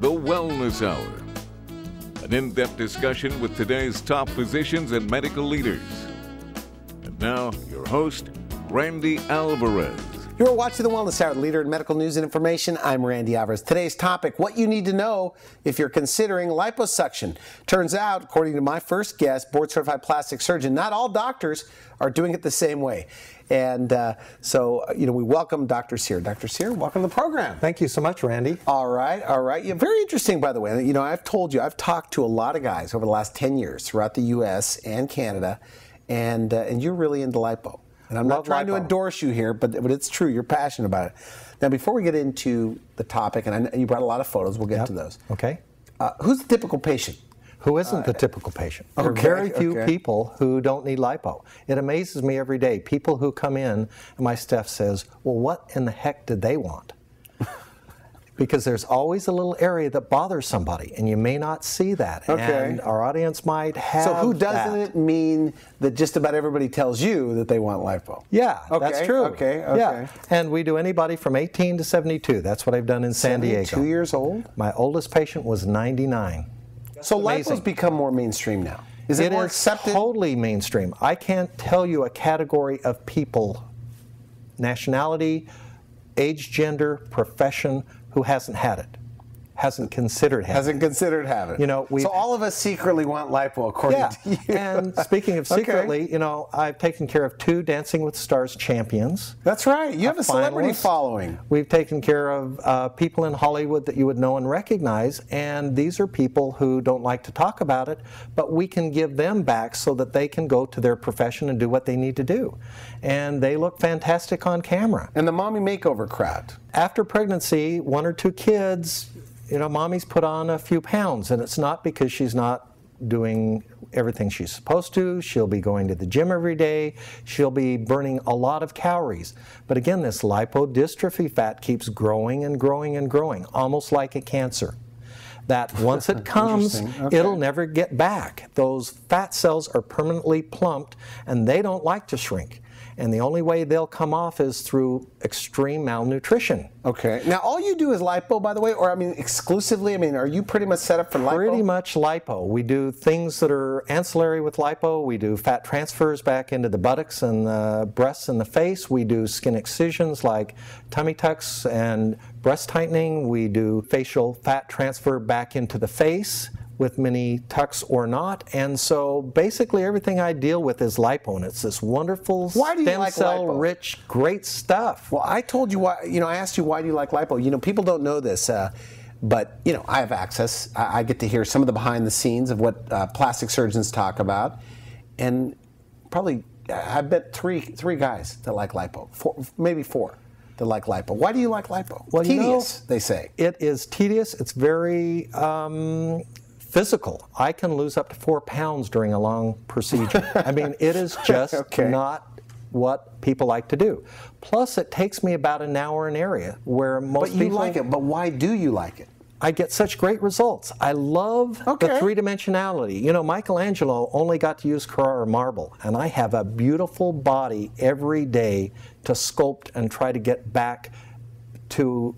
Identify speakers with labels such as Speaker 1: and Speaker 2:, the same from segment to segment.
Speaker 1: The Wellness Hour. An in-depth discussion with today's top physicians and medical leaders. And now, your host, Randy Alvarez.
Speaker 2: You're watching The Wellness Hour, leader in medical news and information. I'm Randy Alvarez. Today's topic, what you need to know if you're considering liposuction. Turns out, according to my first guest, board-certified plastic surgeon, not all doctors are doing it the same way. And we welcome Dr. Seare. Dr. Seare, welcome to the program.
Speaker 3: Thank you so much, Randy.
Speaker 2: All right. Yeah, very interesting, by the way. You know, I've told you, I've talked to a lot of guys over the last 10 years throughout the U.S. and Canada, and you're really into lipo. And I'm not trying to endorse you here, but it's true. You're passionate about it. Now, before we get into the topic, and you brought a lot of photos, we'll get to those.
Speaker 3: Okay.
Speaker 2: Who's the typical patient?
Speaker 3: Who isn't the typical patient? There are very few people who don't need lipo. It amazes me every day. People who come in, and my staff says, well, what in the heck did they want? Because there's always a little area that bothers somebody, and you may not see that.
Speaker 2: Okay.
Speaker 3: And our audience might have
Speaker 2: So who doesn't it mean that just about everybody tells you that they want lipo?
Speaker 3: Yeah, that's true.
Speaker 2: Okay.
Speaker 3: Yeah. And we do anybody from 18 to 72. That's what I've done in San Diego.
Speaker 2: 2 years old?
Speaker 3: My oldest patient was 99.
Speaker 2: So lipo's become more mainstream now. Is it more accepted?
Speaker 3: Totally mainstream. I can't tell you a category of people, nationality, age, gender, profession, who hasn't had it, hasn't considered having it.
Speaker 2: You know, so all of us secretly want lipo, according to you.
Speaker 3: And speaking of secretly, you know, I've taken care of 2 Dancing with the Stars champions.
Speaker 2: That's right. You have a celebrity following.
Speaker 3: We've taken care of people in Hollywood that you would know and recognize, and these are people who don't like to talk about it, but we can give them back so that they can go to their profession and do what they need to do. And they look fantastic on camera.
Speaker 2: And the mommy makeover crowd.
Speaker 3: After pregnancy, 1 or 2 kids, you know, mommy's put on a few pounds, and it's not because she's not doing everything she's supposed to. She'll be going to the gym every day. She'll be burning a lot of calories. But again, this lipodystrophy fat keeps growing and growing and growing, almost like a cancer. That once it comes, it'll never get back. Those fat cells are permanently plumped, and they don't like to shrink. And the only way they'll come off is through extreme malnutrition.
Speaker 2: Okay. Now, all you do is lipo, by the way, or I mean, exclusively? I mean, are you pretty much set up for lipo?
Speaker 3: Pretty much lipo. We do things that are ancillary with lipo. We do fat transfers back into the buttocks and the breasts and the face. We do skin excisions like tummy tucks and breast tightening. We do facial fat transfer back into the face with many tucks or not. And so basically everything I deal with is lipo, and it's this wonderful stem cell rich, great stuff.
Speaker 2: Well, I told you why, you know, I asked you why do you like lipo? You know, people don't know this, but you know, I have access. I get to hear some of the behind the scenes of what plastic surgeons talk about. And probably, I bet three guys that like lipo, maybe 4 that like lipo. Why do you like lipo? Well, tedious, they say.
Speaker 3: It is tedious. It's very physical. I can lose up to 4 pounds during a long procedure. I mean, it is just not what people like to do. Plus, it takes me about an hour an area, where most people...
Speaker 2: But you like it, but why do you like it?
Speaker 3: I get such great results. I love the three-dimensionality. You know, Michelangelo only got to use Carrara marble, and I have a beautiful body every day to sculpt and try to get back to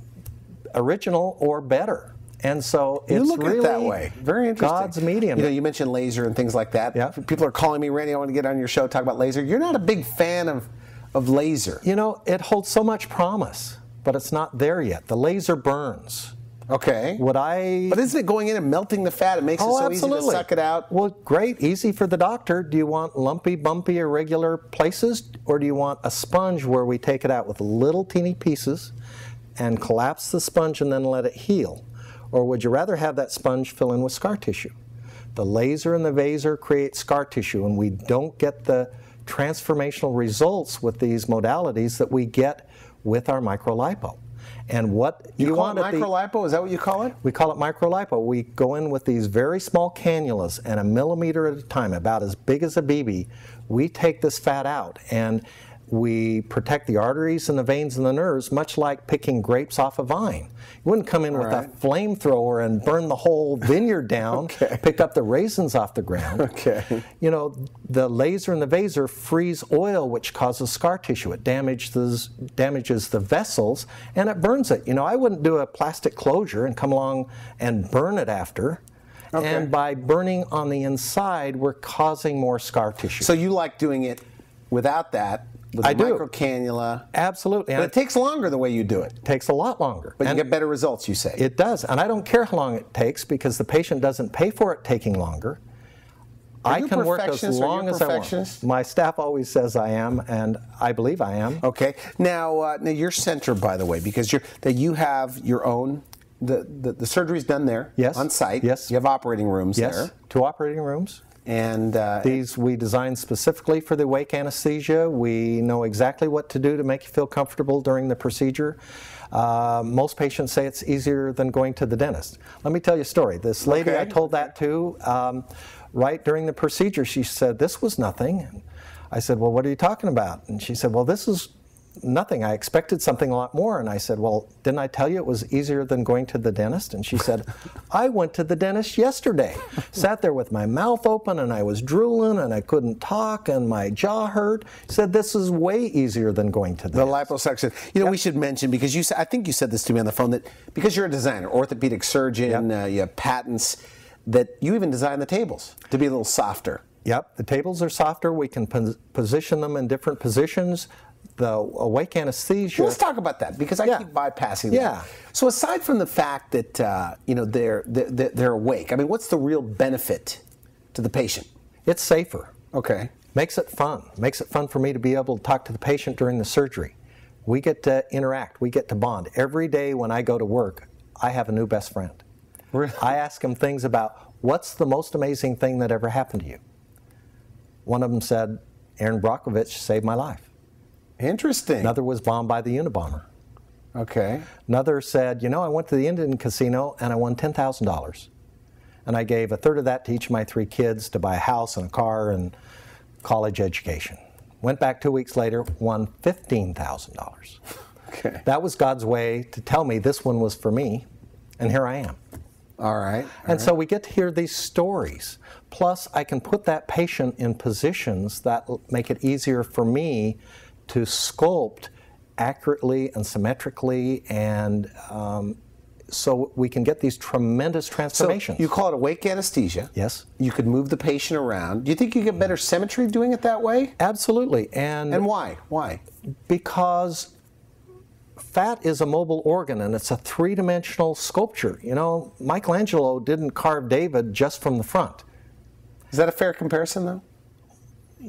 Speaker 3: original or better. And so it's really
Speaker 2: at it that way. Very interesting.
Speaker 3: God's medium.
Speaker 2: You know, you mentioned laser and things like that.
Speaker 3: Yeah.
Speaker 2: People are calling me, Randy, I want to get on your show, talk about laser. You're not a big fan of laser.
Speaker 3: You know, it holds so much promise, but it's not there yet. The laser burns.
Speaker 2: Okay.
Speaker 3: But isn't
Speaker 2: it going in and melting the fat? It makes it so easy to suck it out.
Speaker 3: Well, great. Easy for the doctor. Do you want lumpy, bumpy, irregular places, or do you want a sponge where we take it out with little teeny pieces and collapse the sponge and then let it heal? Or would you rather have that sponge fill in with scar tissue? The laser and the vaser create scar tissue, and we don't get the transformational results with these modalities that we get with our microlipo. And what
Speaker 2: you want it microlipo? Is that what you call it?
Speaker 3: We call it microlipo. We go in with these very small cannulas, and 1 millimeter at a time, about as big as a BB. We take this fat out, and We protect the arteries and the veins and the nerves, much like picking grapes off a vine. You wouldn't come in with a flamethrower and burn the whole vineyard down, pick up the raisins off the ground. You know, the laser and the vaser freeze oil, which causes scar tissue. It damages the vessels, and it burns it. You know, I wouldn't do a plastic closure and come along and burn it after. And by burning on the inside, we're causing more scar tissue.
Speaker 2: So you like doing it without that? With the micro cannula.
Speaker 3: Absolutely.
Speaker 2: But it takes longer the way you do it.
Speaker 3: It takes a lot longer.
Speaker 2: But you get better results, you say.
Speaker 3: It does. And I don't care how long it takes because the patient doesn't pay for it taking longer. I can work as long as I want. My staff always says I am, and I believe I am.
Speaker 2: Okay. Now your center, by the way, because you have your own, the surgery's done there on site.
Speaker 3: Yes.
Speaker 2: You have operating rooms there.
Speaker 3: 2 operating rooms.
Speaker 2: And
Speaker 3: these we designed specifically for the Awake Anesthesia. We know exactly what to do to make you feel comfortable during the procedure. Most patients say it's easier than going to the dentist. Let me tell you a story. This lady I told that to, right during the procedure, she said, "This was nothing." And I said, "Well, what are you talking about?" And she said, "Well, this is nothing. I expected something a lot more." And I said, "Well, didn't I tell you it was easier than going to the dentist?" And she said, "I went to the dentist yesterday. Sat there with my mouth open and I was drooling and I couldn't talk and my jaw hurt." She said, "This is way easier than going to the dentist."
Speaker 2: Liposuction. You know, we should mention, because I think you said this to me on the phone, that because you're a designer, orthopedic surgeon, you have patents, that you even design the tables to be a little softer.
Speaker 3: Yep, the tables are softer. We can position them in different positions. The Awake Anesthesia.
Speaker 2: Let's talk about that, because I keep bypassing that. So aside from the fact that you know, they're awake, I mean, what's the real benefit to the patient?
Speaker 3: It's safer.
Speaker 2: Okay.
Speaker 3: Makes it fun. Makes it fun for me to be able to talk to the patient during the surgery. We get to interact. We get to bond. Every day when I go to work, I have a new best friend.
Speaker 2: Really?
Speaker 3: I ask them things about, what's the most amazing thing that ever happened to you? One of them said, Aaron Brockovich saved my life.
Speaker 2: Interesting.
Speaker 3: Another was bombed by the Unabomber.
Speaker 2: Okay.
Speaker 3: Another said, you know, I went to the Indian casino and I won $10,000. And I gave a third of that to each of my 3 kids to buy a house and a car and college education. Went back 2 weeks later, won $15,000.
Speaker 2: Okay.
Speaker 3: That was God's way to tell me this one was for me, and here I am.
Speaker 2: All right.
Speaker 3: And so we get to hear these stories. Plus, I can put that patient in positions that make it easier for me to sculpt accurately and symmetrically, and so we can get these tremendous transformations.
Speaker 2: So you call it awake anesthesia.
Speaker 3: Yes.
Speaker 2: You could move the patient around. Do you think you get better symmetry doing it that way?
Speaker 3: Absolutely. And
Speaker 2: why? Why? Because
Speaker 3: fat is a mobile organ, and it's a 3-dimensional sculpture. You know, Michelangelo didn't carve David just from the front.
Speaker 2: Is that a fair comparison, though?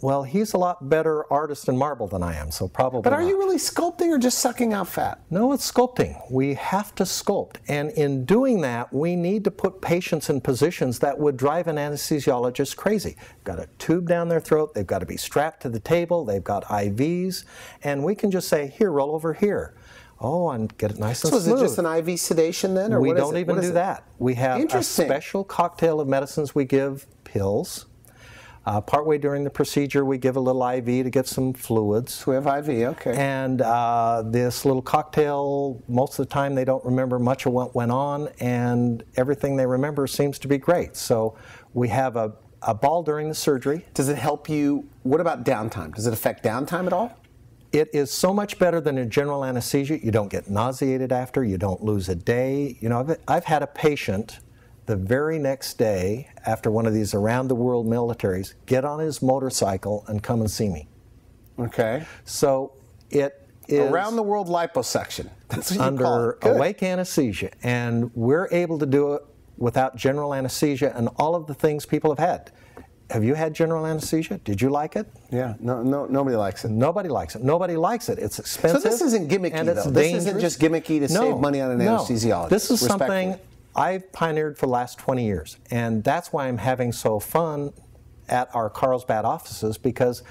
Speaker 3: Well, he's a lot better artist in marble than I am, so probably
Speaker 2: But are
Speaker 3: not.
Speaker 2: you really sculpting or just sucking out fat?
Speaker 3: No, it's sculpting. We have to sculpt. And in doing that, we need to put patients in positions that would drive an anesthesiologist crazy. They've got a tube down their throat, they've got to be strapped to the table, they've got IVs, and we can just say, here, roll over here. Oh, and get it nice and smooth.
Speaker 2: So is it just an IV sedation then? Or
Speaker 3: we don't even do that. We have a special cocktail of medicines we give, pills. Partway during the procedure, we give a little IV to get some fluids.
Speaker 2: So we have IV, okay.
Speaker 3: And this little cocktail, most of the time they don't remember much of what went on, and everything they remember seems to be great. So we have a ball during the surgery.
Speaker 2: Does it help you? What about downtime? Does it affect downtime at all?
Speaker 3: It is so much better than a general anesthesia. You don't get nauseated after. You don't lose a day. You know, I've had a patient the very next day after one of these around-the-world militaries get on his motorcycle and come and see me.
Speaker 2: Okay.
Speaker 3: So it is
Speaker 2: around-the-world liposuction. That's what you
Speaker 3: under
Speaker 2: call it. Good.
Speaker 3: awake anesthesia, and we're able to do it without general anesthesia and all of the things people have had. Have you had general anesthesia? Did you like it?
Speaker 2: Yeah, no, nobody likes it.
Speaker 3: Nobody likes it. Nobody likes it. It's expensive.
Speaker 2: So this isn't gimmicky,
Speaker 3: and it's
Speaker 2: though.
Speaker 3: dangerous.
Speaker 2: This isn't just gimmicky to save money on an anesthesiologist.
Speaker 3: This is something I've pioneered for the last 20 years, and that's why I'm having so fun at our Carlsbad offices, because,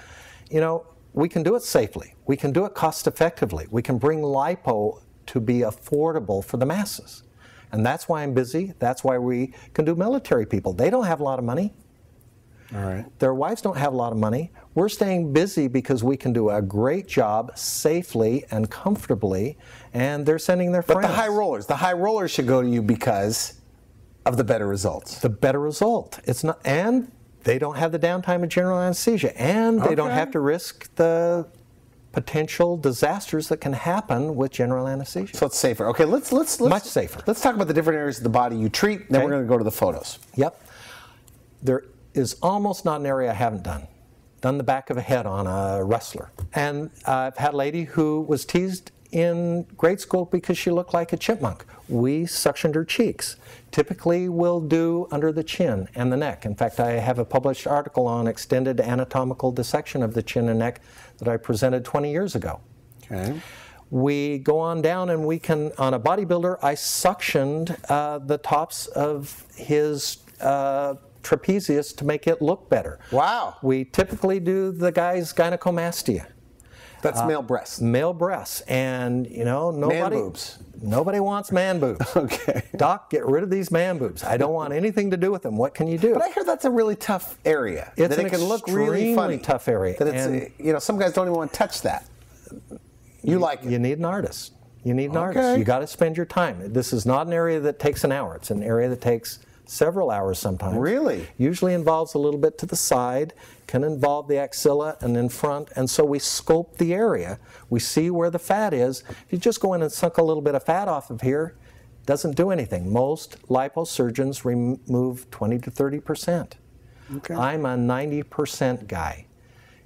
Speaker 3: you know, we can do it safely. We can do it cost effectively. We can bring lipo to be affordable for the masses. And that's why I'm busy. That's why we can do military people. They don't have a lot of money.
Speaker 2: All right.
Speaker 3: Their wives don't have a lot of money. We're staying busy because we can do a great job safely and comfortably, and they're sending their friends.
Speaker 2: But the high rollers should go to you because of the better results.
Speaker 3: The better result. It's not, and they don't have the downtime of general anesthesia, and they don't have to risk the potential disasters that can happen with general anesthesia.
Speaker 2: So it's safer. Okay, let's
Speaker 3: much safer.
Speaker 2: Let's talk about the different areas of the body you treat. Then we're going to go to the photos.
Speaker 3: Yep. There is almost not an area I haven't done. Done the back of a head on a wrestler. And I've had a lady who was teased in grade school because she looked like a chipmunk. We suctioned her cheeks. Typically we'll do under the chin and the neck. In fact, I have a published article on extended anatomical dissection of the chin and neck that I presented 20 years ago.
Speaker 2: Okay.
Speaker 3: We go on down and we can, on a bodybuilder, I suctioned the tops of his trapezius to make it look better.
Speaker 2: Wow.
Speaker 3: We typically do the guy's gynecomastia.
Speaker 2: That's male breasts.
Speaker 3: Male breasts, and you know,
Speaker 2: Man boobs.
Speaker 3: Nobody wants man boobs.
Speaker 2: Okay.
Speaker 3: Doc, get rid of these man boobs. I don't want anything to do with them. What can you do?
Speaker 2: But I hear that's a really tough area.
Speaker 3: It's
Speaker 2: that
Speaker 3: an
Speaker 2: it can look really funny.
Speaker 3: tough area.
Speaker 2: That it's, you know, some guys don't even want to touch that. You like it.
Speaker 3: You need an artist. You need an artist. You got to spend your time. This is not an area that takes an hour. It's an area that takes several hours sometimes.
Speaker 2: Really?
Speaker 3: Usually involves a little bit to the side, can involve the axilla and in front, and so we sculpt the area. We see where the fat is. If you just go in and suck a little bit of fat off of here, doesn't do anything. Most liposurgeons remove 20 to 30%. Okay. I'm a 90% guy.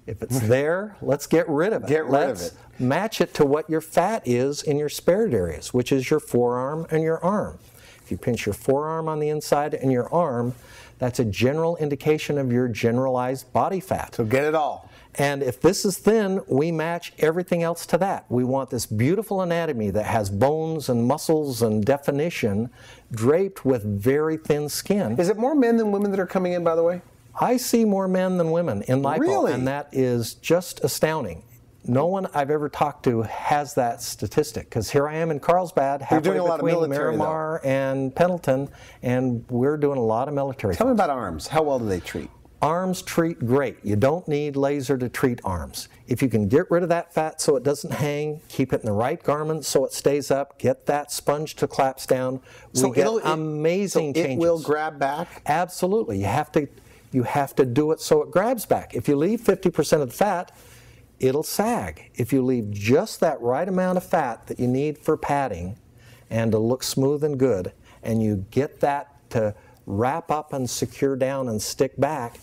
Speaker 3: If it's there, let's get rid of it. Let's match it to what your fat is in your spared areas, which is your forearm and your arm. If you pinch your forearm on the inside and your arm, that's a general indication of your generalized body fat.
Speaker 2: So get it all.
Speaker 3: And if this is thin, we match everything else to that. We want this beautiful anatomy that has bones and muscles and definition draped with very thin skin.
Speaker 2: Is it more men than women that are coming in, by the way?
Speaker 3: I see more men than women in lipo,
Speaker 2: really?
Speaker 3: And that is just astounding. No one I've ever talked to has that statistic, because here I am in Carlsbad, halfway between Miramar and Pendleton, and we're doing a lot of military.
Speaker 2: Tell me about arms. How well do they treat?
Speaker 3: Arms treat great. You don't need laser to treat arms. If you can get rid of that fat so it doesn't hang, keep it in the right garment so it stays up, get that sponge to collapse down, we get amazing changes.
Speaker 2: It will grab back?
Speaker 3: Absolutely. You have to do it so it grabs back. If you leave 50% of the fat, it'll sag. If you leave just that right amount of fat that you need for padding and to look smooth and good, and you get that to wrap up and secure down and stick back,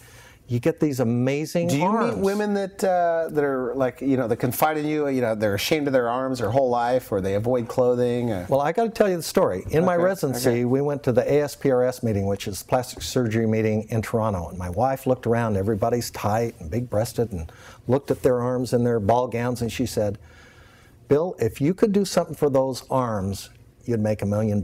Speaker 3: you get these amazing arms.
Speaker 2: Do you meet women that are like, you know, that confide in you, you know, they're ashamed of their arms their whole life, or they avoid clothing?
Speaker 3: Well, I got to tell you the story. In my residency, we went to the ASPRS meeting, which is plastic surgery meeting in Toronto, and my wife looked around, everybody's tight and big-breasted, and looked at their arms and their ball gowns, and she said, Bill, if you could do something for those arms, you'd make $1 million.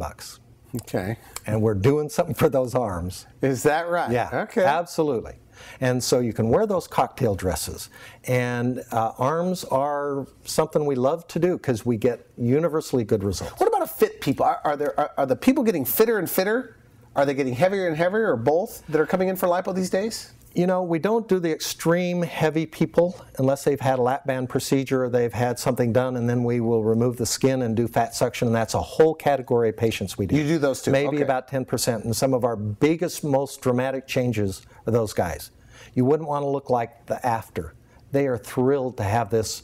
Speaker 2: Okay.
Speaker 3: And we're doing something for those arms.
Speaker 2: Is that right?
Speaker 3: Yeah,
Speaker 2: okay.
Speaker 3: Absolutely. And so you can wear those cocktail dresses. And arms are something we love to do because we get universally good results.
Speaker 2: What about a fit people? Are the people getting fitter and fitter? Are they getting heavier and heavier, or both, that are coming in for lipo these days?
Speaker 3: You know, we don't do the extreme heavy people unless they've had a lap band procedure or they've had something done, and then we will remove the skin and do fat suction, and that's a whole category of patients we do.
Speaker 2: You do those too?
Speaker 3: Maybe about 10%, and some of our biggest, most dramatic changes are those guys. You wouldn't want to look like the after. They are thrilled to have this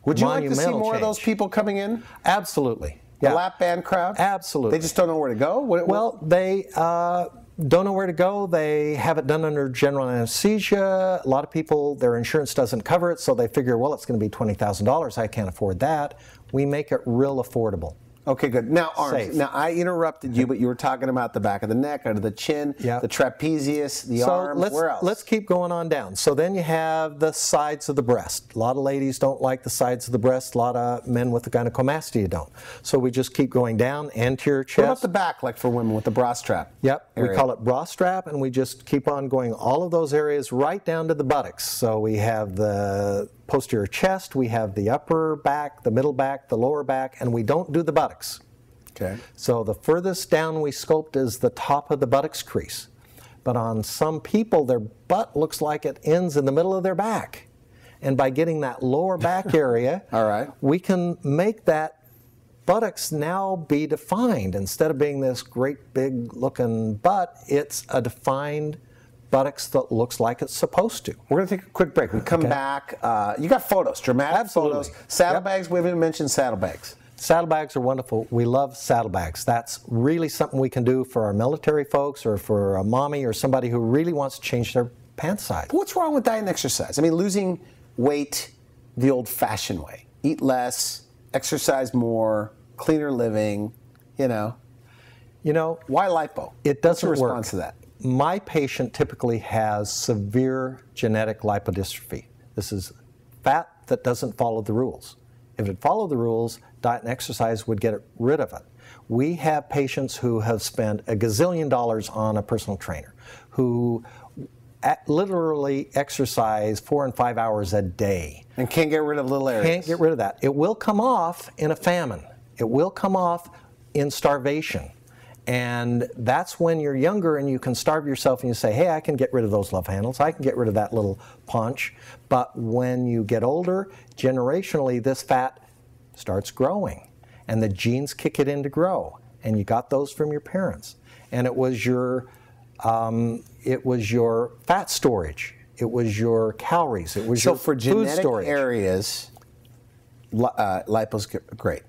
Speaker 2: Would you like to see more
Speaker 3: change.
Speaker 2: Of those people coming in?
Speaker 3: Absolutely.
Speaker 2: The lap band crowd?
Speaker 3: Absolutely.
Speaker 2: They just don't know where to go?
Speaker 3: Well, they don't know where to go. They have it done under general anesthesia. A lot of people, their insurance doesn't cover it, so they figure, well, it's going to be $20,000. I can't afford that. We make it real affordable.
Speaker 2: Okay, good. Now, arms.
Speaker 3: Safe.
Speaker 2: Now, I interrupted you, but you were talking about the back of the neck, under the chin, the trapezius, the arms. Where else?
Speaker 3: Let's keep going on down. So then you have the sides of the breast. A lot of ladies don't like the sides of the breast. A lot of men with the gynecomastia don't. So we just keep going down, anterior chest.
Speaker 2: What about the back, like for women with the bra strap?
Speaker 3: Yep, we call it bra strap, and we just keep on going all of those areas right down to the buttocks. So we have the posterior chest, we have the upper back, the middle back, the lower back, and we don't do the buttocks.
Speaker 2: Okay.
Speaker 3: So the furthest down we sculpt is the top of the buttocks crease. but on some people, their butt looks like it ends in the middle of their back. And by getting that lower back area,
Speaker 2: all right,
Speaker 3: we can make that buttocks now be defined. Instead of being this great big looking butt, it's a defined buttocks that looks like it's supposed to.
Speaker 2: We're going to take a quick break. We come back. You got photos, dramatic
Speaker 3: Absolutely.
Speaker 2: photos. Saddlebags, we haven't mentioned saddlebags.
Speaker 3: Saddlebags are wonderful. We love saddlebags. That's really something we can do for our military folks or for a mommy or somebody who really wants to change their pant size.
Speaker 2: What's wrong with diet and exercise? I mean, losing weight the old-fashioned way. Eat less, exercise more, cleaner living, you know. Why lipo?
Speaker 3: It doesn't
Speaker 2: What's
Speaker 3: work.
Speaker 2: your response to that?
Speaker 3: My patient typically has severe genetic lipodystrophy. This is fat that doesn't follow the rules. If it followed the rules, diet and exercise would get rid of it. We have patients who have spent $1 gazillion on a personal trainer, who literally exercise 4 and 5 hours a day.
Speaker 2: And can't get rid of little areas.
Speaker 3: Can't get rid of that. It will come off in a famine. It will come off in starvation. And that's when you're younger and you can starve yourself and you say, hey, I can get rid of those love handles. I can get rid of that little paunch. But when you get older, generationally, this fat starts growing. And the genes kick it in to grow. And you got those from your parents. And it was your fat storage. It was your calories. It was your
Speaker 2: for
Speaker 3: food
Speaker 2: genetic
Speaker 3: storage.
Speaker 2: areas, lipo's great.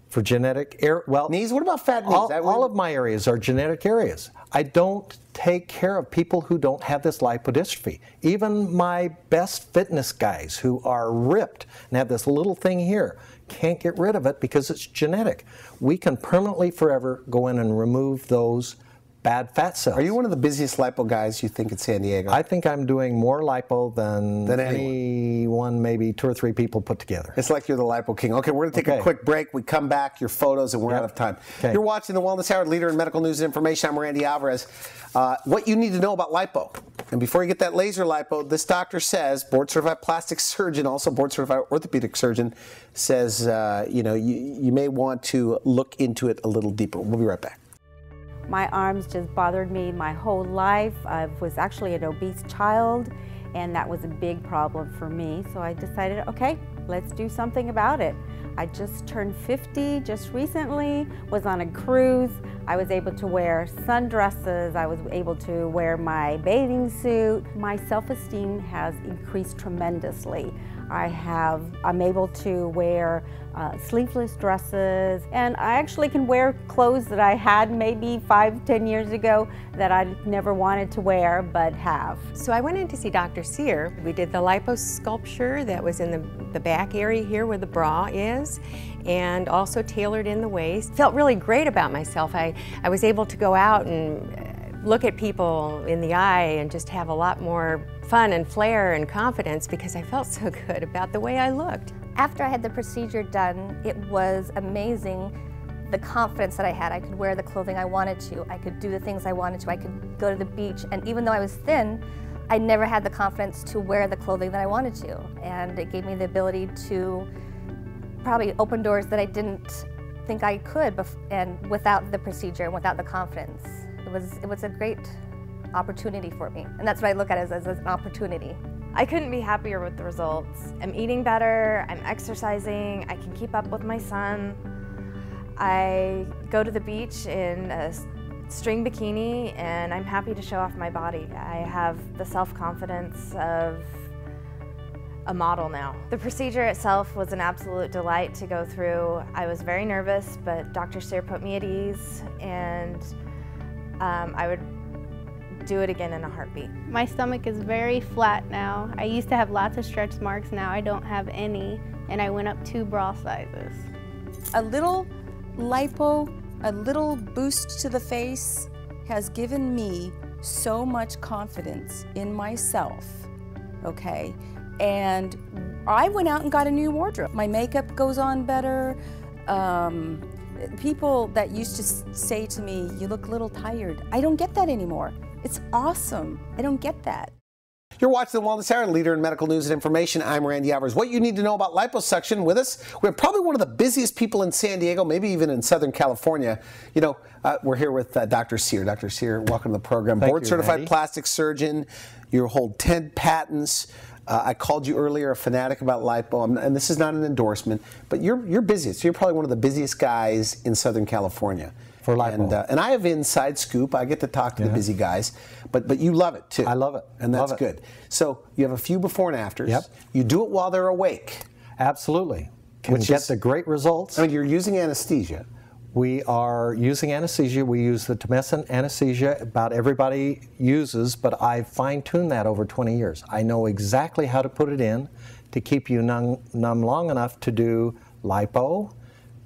Speaker 3: For genetic
Speaker 2: knees. What about fat knees?
Speaker 3: All of my areas are genetic areas. I don't take care of people who don't have this lipodystrophy. Even my best fitness guys who are ripped and have this little thing here can't get rid of it because it's genetic. We can permanently forever go in and remove those bad fat cells.
Speaker 2: Are you one of the busiest lipo guys you think in San Diego?
Speaker 3: I think I'm doing more lipo than anyone, maybe 2 or 3 people put together.
Speaker 2: It's like you're the lipo king. Okay, we're going to take a quick break. We come back, your photos, and we're out of time.
Speaker 3: Okay.
Speaker 2: You're watching the Wellness Hour, leader in medical news and information. I'm Randy Alvarez. What you need to know about lipo. And before you get that laser lipo, this doctor says, board-certified plastic surgeon, also board-certified orthopedic surgeon, says, you may want to look into it a little deeper. We'll be right back.
Speaker 4: My arms just bothered me my whole life. I was actually an obese child, and that was a big problem for me. So I decided, okay, let's do something about it. I just turned 50 just recently, was on a cruise. I was able to wear sundresses. I was able to wear my bathing suit. My self-esteem has increased tremendously. I'm able to wear sleeveless dresses, and I actually can wear clothes that I had maybe 5-10 years ago that I never wanted to wear but have.
Speaker 5: So I went in to see Dr. Seare. We did the liposculpture that was in the back area here where the bra is, and also tailored in the waist. Felt really great about myself. I was able to go out and look at people in the eye and just have a lot more fun and flair and confidence because I felt so good about the way I looked.
Speaker 6: After I had the procedure done, it was amazing the confidence that I had. I could wear the clothing I wanted to. I could do the things I wanted to. I could go to the beach. And even though I was thin, I never had the confidence to wear the clothing that I wanted to. And it gave me the ability to probably open doors that I didn't think I could and without the procedure and without the confidence. It was a great opportunity for me. And that's what I look at as an opportunity.
Speaker 7: I couldn't be happier with the results. I'm eating better, I'm exercising, I can keep up with my son. I go to the beach in a string bikini and I'm happy to show off my body. I have the self-confidence of a model now. The procedure itself was an absolute delight to go through. I was very nervous, but Dr. Seare put me at ease, and I would do it again in a heartbeat.
Speaker 8: My stomach is very flat now. I used to have lots of stretch marks, now I don't have any, and I went up 2 bra sizes.
Speaker 9: A little lipo, a little boost to the face has given me so much confidence in myself, okay? And I went out and got a new wardrobe. My makeup goes on better. People that used to say to me, you look a little tired, I don't get that anymore. It's awesome. I don't get that.
Speaker 2: You're watching the Wellness Hour, leader in medical news and information. I'm Randy Alvarez. What you need to know about liposuction with us. We have probably one of the busiest people in San Diego, maybe even in Southern California. You know, we're here with Dr. Seare. Dr. Seare, welcome to the program. Board-certified plastic surgeon. You hold 10 patents. I called you earlier a fanatic about lipo, and this is not an endorsement, but you're busy. So you're probably one of the busiest guys in Southern California.
Speaker 3: For lipo.
Speaker 2: And I have inside scoop. I get to talk to the busy guys, but you love it too.
Speaker 3: I love it.
Speaker 2: And that's good. So you have a few before and afters. Yep. You do it while they're awake.
Speaker 3: Absolutely. Can get the great results.
Speaker 2: I mean, you're using anesthesia.
Speaker 3: We are using anesthesia. We use the tumescent anesthesia about everybody uses, but I've fine-tuned that over 20 years. I know exactly how to put it in to keep you numb long enough to do lipo,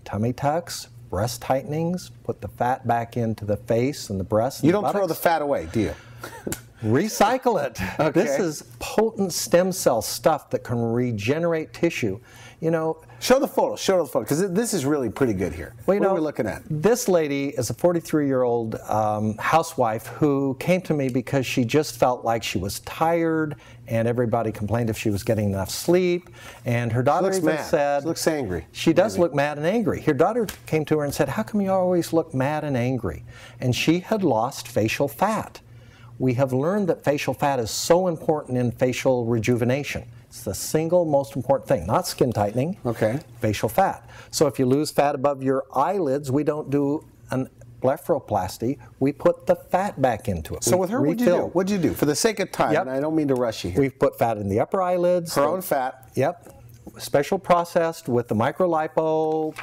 Speaker 3: tummy tucks, breast tightenings, put the fat back into the face and the breast.
Speaker 2: You don't throw the fat away, do you?
Speaker 3: Recycle it. Okay. This is potent stem cell stuff that can regenerate tissue. You know,
Speaker 2: show the photo, because this is really pretty good here.
Speaker 3: Well,
Speaker 2: what are we looking at?
Speaker 3: This lady is a 43-year-old housewife who came to me because she just felt like she was tired, and everybody complained if she was getting enough sleep. And her daughter even said,
Speaker 2: she looks angry.
Speaker 3: She does look mad and angry. Her daughter came to her and said, "How come you always look mad and angry?" And she had lost facial fat. We have learned that facial fat is so important in facial rejuvenation. It's the single most important thing, not skin tightening, facial fat. So if you lose fat above your eyelids, we don't do an blepharoplasty, we put the fat back into it.
Speaker 2: So with her, what'd you do? For the sake of time, and I don't mean to rush you here.
Speaker 3: We've put fat in the upper eyelids.
Speaker 2: Her own fat.
Speaker 3: Yep. Special processed with the microlipo,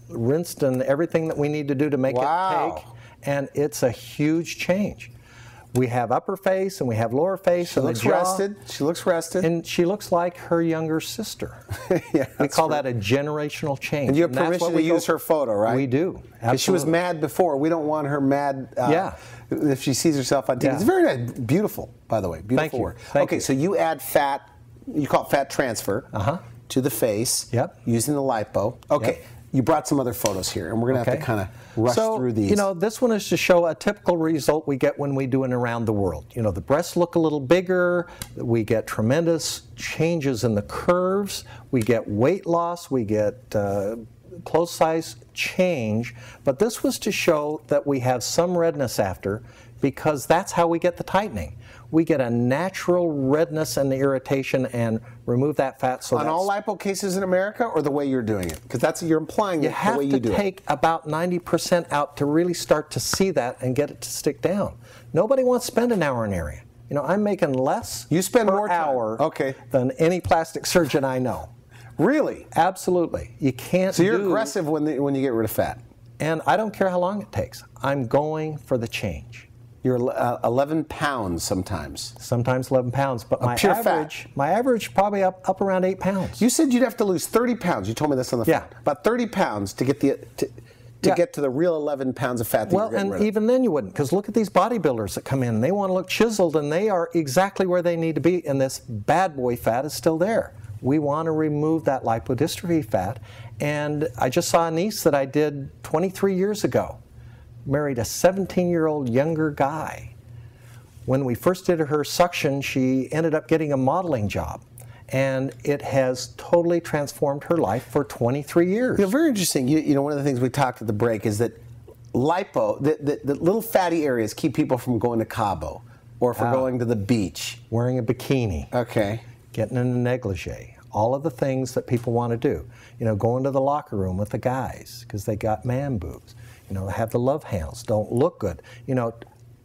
Speaker 3: rinsed and everything that we need to do to make it take. And it's a huge change. We have upper face and we have lower face.
Speaker 2: She looks rested. She looks rested.
Speaker 3: And she looks like her younger sister. We call that a generational change.
Speaker 2: And you have permission to use her photo, right?
Speaker 3: We do.
Speaker 2: Because she was mad before. We don't want her mad if she sees herself on TV. It's very nice. Beautiful, by the way. Beautiful work. Okay, so you add fat, you call it fat transfer, to the face using the lipo. Okay. You brought some other photos here, and we're going to have to kind of rush through these.
Speaker 3: You know, this one is to show a typical result we get when we do an around the world. You know, the breasts look a little bigger, we get tremendous changes in the curves, we get weight loss, we get clothes size change, but this was to show that we have some redness after, because that's how we get the tightening. We get a natural redness and irritation and remove that fat. So
Speaker 2: on all lipo cases in America, or the way you're doing it? Because that's you're implying
Speaker 3: the way you do it. You have to take about 90% out to really start to see that and get it to stick down. Nobody wants to spend an hour in an area. You know, I'm making less per hour than any plastic surgeon I know.
Speaker 2: Really?
Speaker 3: Absolutely. You can't.
Speaker 2: So you're aggressive when you get rid of fat.
Speaker 3: And I don't care how long it takes. I'm going for the change.
Speaker 2: You're 11 pounds sometimes.
Speaker 3: Sometimes 11 pounds, but my average probably up around 8 pounds.
Speaker 2: You said you'd have to lose 30 pounds. You told me this on the phone. About 30 pounds to get get to the real 11 pounds of fat that you're getting rid of.
Speaker 3: Even then you wouldn't, because look at these bodybuilders that come in. They want to look chiseled, and they are exactly where they need to be, and this bad boy fat is still there. We want to remove that lipodystrophy fat, and I just saw a niece that I did 23 years ago. Married a 17-year-old younger guy. When we first did her suction, she ended up getting a modeling job, and it has totally transformed her life for 23 years.
Speaker 2: You know, very interesting. You know, one of the things we talked at the break is that lipo, the little fatty areas keep people from going to Cabo or for going to the beach.
Speaker 3: Wearing a bikini.
Speaker 2: Okay.
Speaker 3: Getting in a negligee. All of the things that people want to do. You know, going to the locker room with the guys because they got man boobs. You know, have the love handles, don't look good. You know,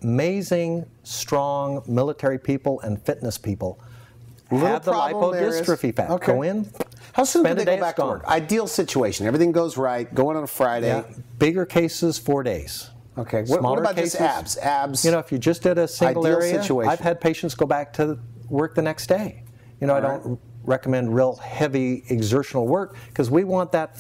Speaker 3: amazing, strong military people and fitness people have the lipodystrophy fat. Go in.
Speaker 2: How soon do they go back to work? Ideal situation. Everything goes right. Go in on a Friday.
Speaker 3: Bigger cases, 4 days.
Speaker 2: Okay. What about just abs? Abs.
Speaker 3: You know, if you just did a single area, I've had patients go back to work the next day. You know, I don't recommend real heavy exertional work because we want that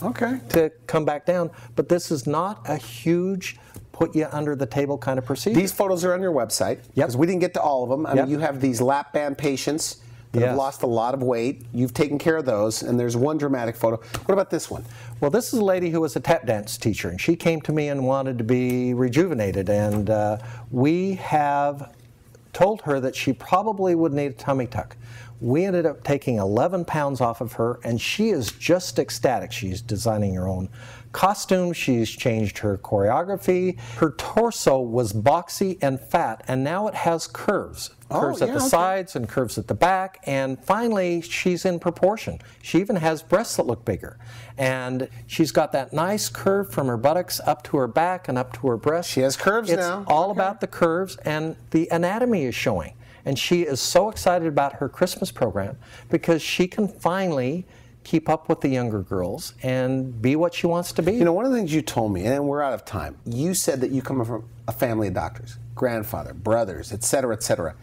Speaker 3: to come back down. But this is not a huge put you under the table kind of procedure.
Speaker 2: These photos are on your website because we didn't get to all of them. I mean, you have these lap band patients that have lost a lot of weight. You've taken care of those, and there's one dramatic photo. What about this one?
Speaker 3: Well, this is a lady who was a tap dance teacher, and she came to me and wanted to be rejuvenated, and we have told her that she probably would need a tummy tuck. We ended up taking 11 pounds off of her, and she is just ecstatic. She's designing her own costume. She's changed her choreography. Her torso was boxy and fat, and now it has curves. Curves at the sides and curves at the back, and finally she's in proportion. She even has breasts that look bigger. And she's got that nice curve from her buttocks up to her back and up to her breast.
Speaker 2: She has curves now.
Speaker 3: It's all about the curves, and the anatomy is showing. And she is so excited about her Christmas program because she can finally keep up with the younger girls and be what she wants to be.
Speaker 2: You know, one of the things you told me, and we're out of time, you said that you come from a family of doctors, grandfather, brothers, et cetera,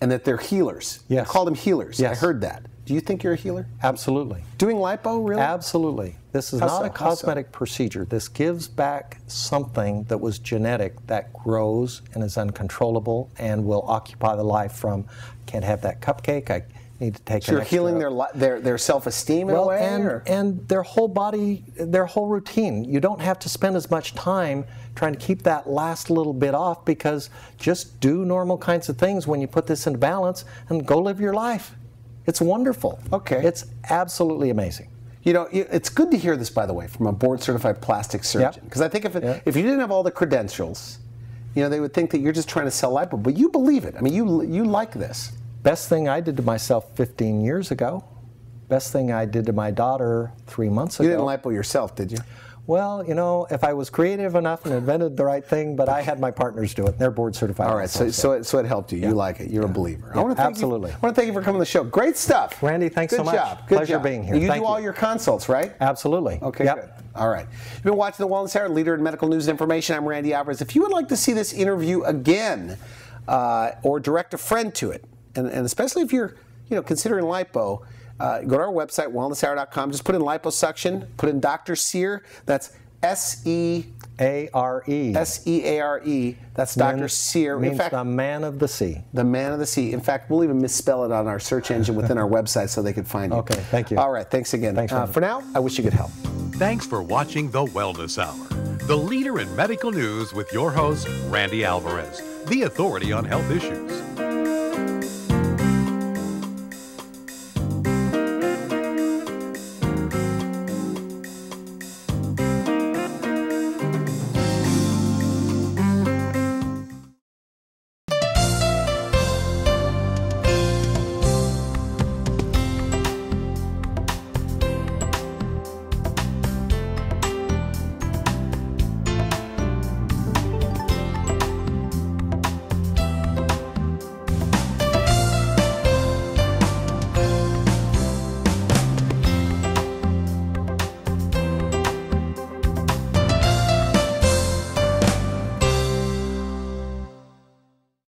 Speaker 2: and that they're healers.
Speaker 3: Yes.
Speaker 2: You called them healers.
Speaker 3: Yes.
Speaker 2: I heard that. Do you think you're a healer?
Speaker 3: Absolutely.
Speaker 2: Doing lipo, really?
Speaker 3: Absolutely. This is not a cosmetic procedure. This gives back something that was genetic that grows and is uncontrollable and will occupy the life from, can't have that cupcake, I need to take
Speaker 2: so you're healing their self-esteem in a way?
Speaker 3: And their whole body, their whole routine. You don't have to spend as much time trying to keep that last little bit off, because just do normal kinds of things when you put this into balance and go live your life. It's wonderful.
Speaker 2: Okay.
Speaker 3: It's absolutely amazing.
Speaker 2: You know, it's good to hear this, by the way, from a board-certified plastic surgeon. Because I think if you didn't have all the credentials, you know, they would think that you're just trying to sell lipo. But you believe it. I mean, you like this.
Speaker 3: Best thing I did to myself 15 years ago. Best thing I did to my daughter 3 months ago.
Speaker 2: You didn't lipo yourself, did you?
Speaker 3: Well, you know, if I was creative enough and invented the right thing, but I had my partners do it. They're board certified.
Speaker 2: All right, so it helped you. You like it. You're a believer.
Speaker 3: Yeah,
Speaker 2: I want to thank you for coming on the show. Great stuff.
Speaker 3: Randy, thanks so much.
Speaker 2: Good job.
Speaker 3: Pleasure being here.
Speaker 2: You do all your consults, right?
Speaker 3: Absolutely.
Speaker 2: Okay, good. All right. You've been watching The Wellness Hour, leader in medical news and information. I'm Randy Alvarez. If you would like to see this interview again, or direct a friend to it, and especially if you're considering lipo, go to our website, wellnesshour.com. Just put in liposuction, put in Dr. Seare. That's S-E-A-R-E. S-E-A-R-E. That's Dr. Seare.
Speaker 3: Means the man of the sea.
Speaker 2: The man of the sea. In fact, we'll even misspell it on our search engine within our website so they can find you.
Speaker 3: Okay, thank you.
Speaker 2: All right, thanks again.
Speaker 3: Thanks,
Speaker 2: for now, I wish you good health.
Speaker 10: Thanks for watching The Wellness Hour, the leader in medical news with your host, Randy Alvarez, the authority on health issues.